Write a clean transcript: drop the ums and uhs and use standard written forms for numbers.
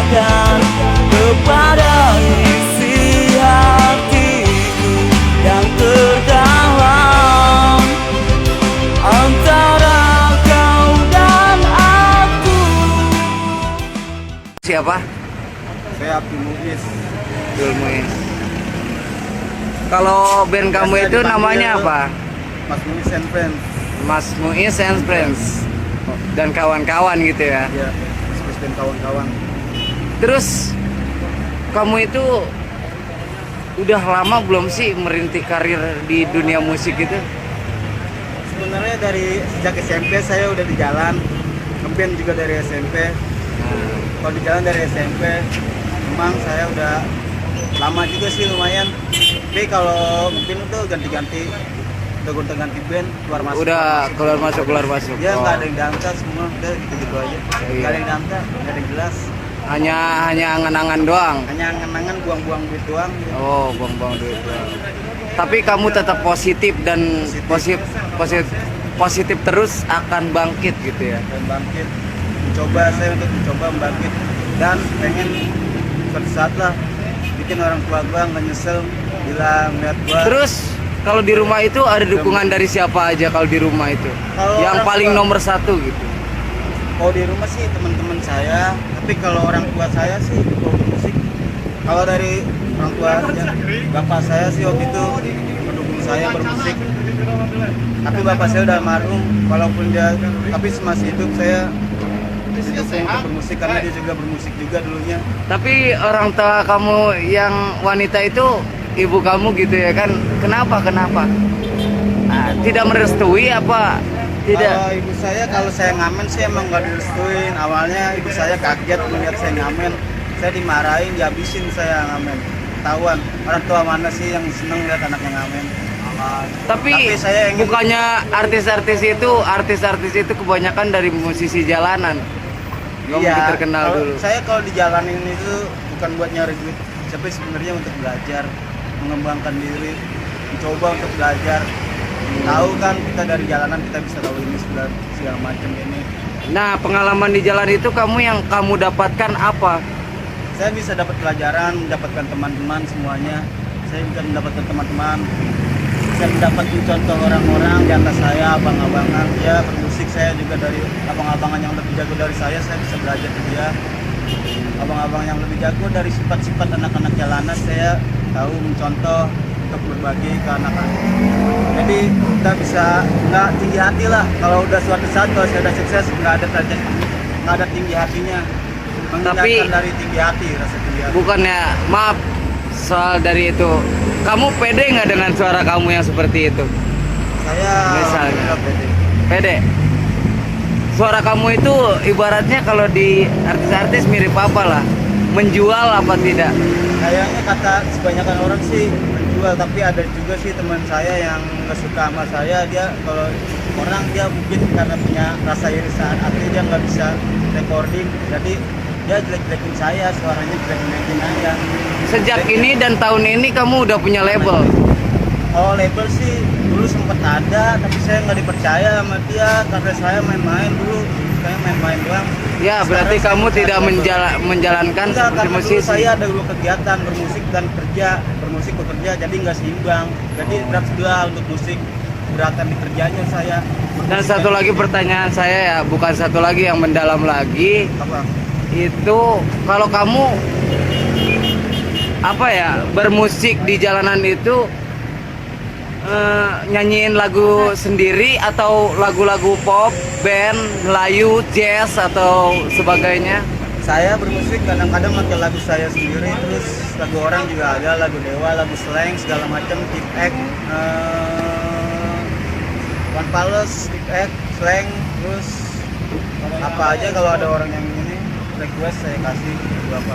katakan kepada isi hatiku yang terdalam antara kau dan aku. Siapa? Saya Abdul Muiz. Abdul Muiz. Kalau band kamu Biasa itu dipanggil namanya apa? Mas Muiz and Friends. Mas Muiz and Friends dan kawan-kawan gitu ya. Ya, Mas dan kawan-kawan. Terus kamu itu udah lama belum sih merintis karir di dunia musik itu? Sebenarnya dari sejak SMP saya udah di jalan. Ngeband juga dari SMP. Kalau di jalan dari SMP, memang saya udah lama juga sih lumayan. Tapi kalau mungkin itu ganti-ganti, udah gonta-ganti band, keluar masuk. Udah keluar masuk. Ya nggak Oh. ada yang diangkat semua, udah gitu-gitu aja. Iya. Nggak ada yang diangkat, nggak ada yang jelas. Hanya angan-angan doang. Hanya angan-angan buang-buang duit doang. Oh, buang-buang duit doang. Tapi kamu tetap positif dan positif terus akan bangkit gitu ya. Dan bangkit, saya untuk mencoba bangkit dan pengen suatu saat lah bikin orang tua gua nggak nyesel bila ngeliat gua. Terus kalau di rumah itu ada dukungan dari siapa aja kalau di rumah itu? Kalau Yang orang paling tua- nomor satu gitu. Kalau di rumah sih teman-teman saya, tapi kalau orang tua saya sih kalau musik, kalau dari orang tua bapak saya sih waktu itu mendukung saya bermusik. Tapi bapak saya udah almarhum, walaupun dia tapi masih hidup saya didukung untuk bermusik karena dia juga bermusik juga dulunya. Tapi orang tua kamu yang wanita itu ibu kamu gitu ya kan? Kenapa? Nah, tidak merestui apa? Tidak. Kalau ibu saya, kalau saya ngamen sih emang gak direstuin. Awalnya ibu saya kaget melihat saya ngamen. Saya dimarahin, dihabisin saya ngamen. Ketahuan, orang tua mana sih yang seneng lihat anaknya ngamen. Tapi saya ingin, bukannya artis-artis itu kebanyakan dari musisi jalanan. Nggak mungkin terkenal dulu. Saya kalau di jalanin itu bukan buat nyari duit, tapi sebenarnya untuk belajar, mengembangkan diri, mencoba untuk belajar. Tahu kan kita dari jalanan kita bisa tahu ini segala macam ini. Nah, pengalaman di jalan itu yang kamu dapatkan apa? Saya bisa dapat pelajaran, mendapatkan teman-teman semuanya. Saya bisa mendapatkan teman-teman. Saya mendapat contoh orang-orang di atas saya, abang-abangan. Ya, bermusik saya juga dari abang-abangan yang lebih jago dari saya bisa belajar dari dia. Abang-abang yang lebih jago dari sifat-sifat anak-anak jalanan, saya tahu mencontoh untuk berbagi ke anak-anak. Jadi kita bisa nggak tinggi hati lah. Kalau udah suatu saat kalau saya udah sukses nggak ada tinggi hatinya. Menghindar dari tinggi hati, rasa tinggi hati. Bukannya, maaf soal dari itu, kamu pede nggak dengan suara kamu yang seperti itu? Saya Misalnya. alhamdulillah pede. Pede. Suara kamu itu ibaratnya kalau di artis-artis mirip apa lah? Menjual apa tidak? Kayaknya kata kebanyakan orang sih menjual, tapi ada juga sih teman saya yang nggak suka sama saya. Dia kalau orang dia mungkin karena punya rasa irisan hati dia nggak bisa recording, jadi dia jelek-jelekin saya, suaranya jelek-jelekin aja. Sejak ini dan tahun ini kamu udah punya label. Oh, label sih dulu sempat ada, tapi saya nggak dipercaya sama dia karena saya main-main dulu, saya main-main doang. Ya, Sekarang berarti saya kamu percaya tidak label. menjalankan Enggak, seperti karena dulu musisi. saya ada dua kegiatan, bermusik dan kerja, bermusik bekerja, jadi nggak seimbang. Jadi berat sebelah untuk musik, beratan di kerjanya saya. Dan satu lagi pertanyaan saya ya, bukan satu lagi yang mendalam lagi, Apa? itu kalau kamu apa ya bermusik di jalanan itu nyanyiin lagu sendiri atau lagu-lagu pop, band, Melayu, jazz atau sebagainya? Saya bermusik kadang-kadang pakai lagu saya sendiri, terus lagu orang juga ada, lagu Dewa, lagu slang, segala macam, Tip X, One Palace, Tip X, slang, terus apa aja kalau ada orang yang ini request saya kasih beberapa.